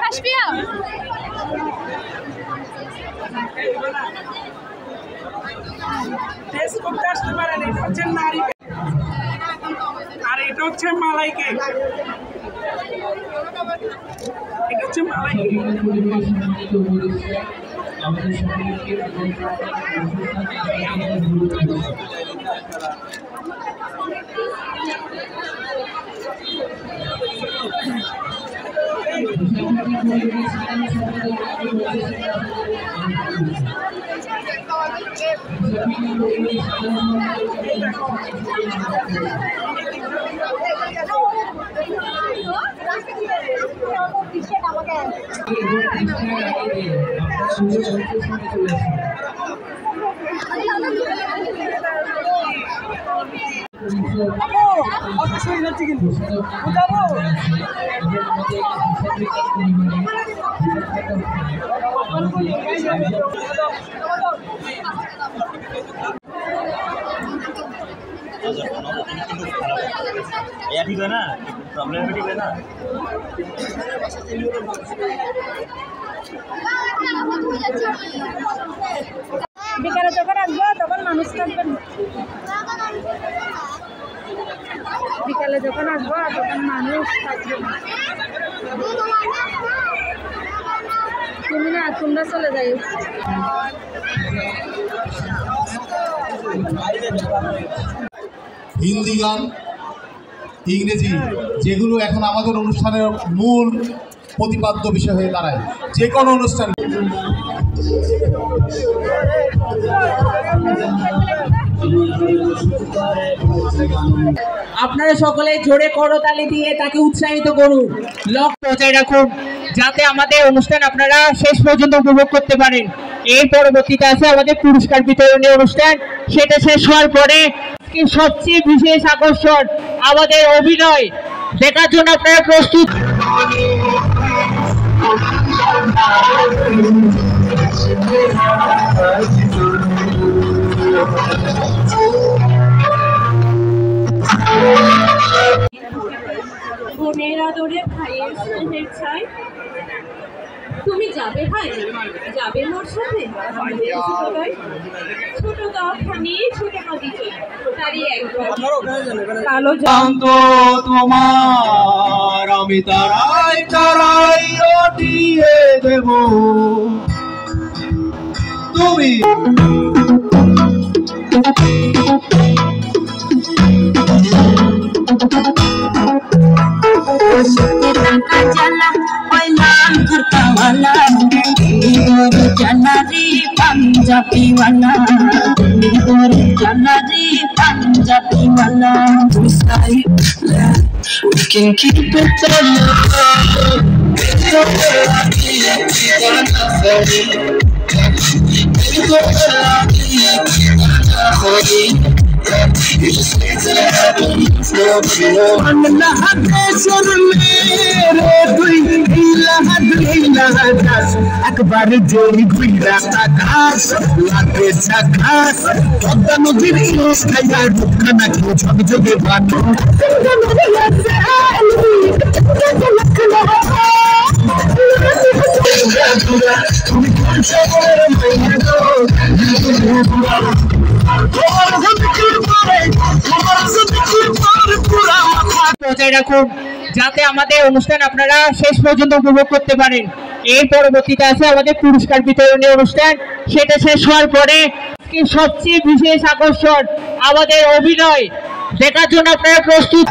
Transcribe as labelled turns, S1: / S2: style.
S1: Kashpia test করতে আসতে পারেন। এটা হচ্ছে নারী আর এটা হচ্ছে মালাই কেক। এটা হচ্ছে মালাই কেক।
S2: ठीक है ना, प्रॉब्लम भी ठीक है ना।
S3: বিকালে যখন আসবো তখন মানুষ থাকবেন, বিকালে যখন আসবো তখন মানুষ থাকবে। তুমি না, তোমরা চলে যাই।
S4: হিন্দি গান, ইংরেজি, যেগুলো এখন আমাদের অনুষ্ঠানের মূল প্রতিপাদ্য বিষয় হয়ে দাঁড়ায় যে কোনো অনুষ্ঠান।
S5: আপনারা সকলে জোরে করতালি দিয়ে তাকে উৎসাহিত করুন, লক্ষ্য বজায় রাখুন যাতে আমাদের অনুষ্ঠান আপনারা শেষ পর্যন্ত উপভোগ করতে পারেন। এর পরবর্তীতে আছে আমাদের পুরস্কার বিতরণী অনুষ্ঠান। সেটা শেষ হওয়ার পরে সবচেয়ে বিশেষ আকর্ষণ আমাদের অভিনয় দেখার জন্য আপনারা প্রস্তুত।
S3: বোনের আদরে ভাইয়ের স্নেহের ছাই, তুমি যাবে ভাই, যাবে মোর সাথে ছোট গাখানি ছোট নদীতে তারই একবার কালো
S6: জান্ত তোমার আমি তারাই তারাই দিয়ে দেব তুমি
S3: पंजाबी वाला पंजाबी वाला we can keep it একবার জোর ঘুইরা ঘাস লাগে ঘাস পদ্মা নদীর ইলিশ খাইয়া রূপখানা কেউ ঝকঝকে বানো তুমি
S5: বজায় রাখুন যাতে আমাদের অনুষ্ঠান আপনারা শেষ পর্যন্ত উপভোগ করতে পারেন। এর পরবর্তীতে আছে আমাদের পুরস্কার বিতরণী অনুষ্ঠান। সেটা শেষ হওয়ার পরে সবচেয়ে বিশেষ আকর্ষণ আমাদের অভিনয় দেখার জন্য আপনারা প্রস্তুত।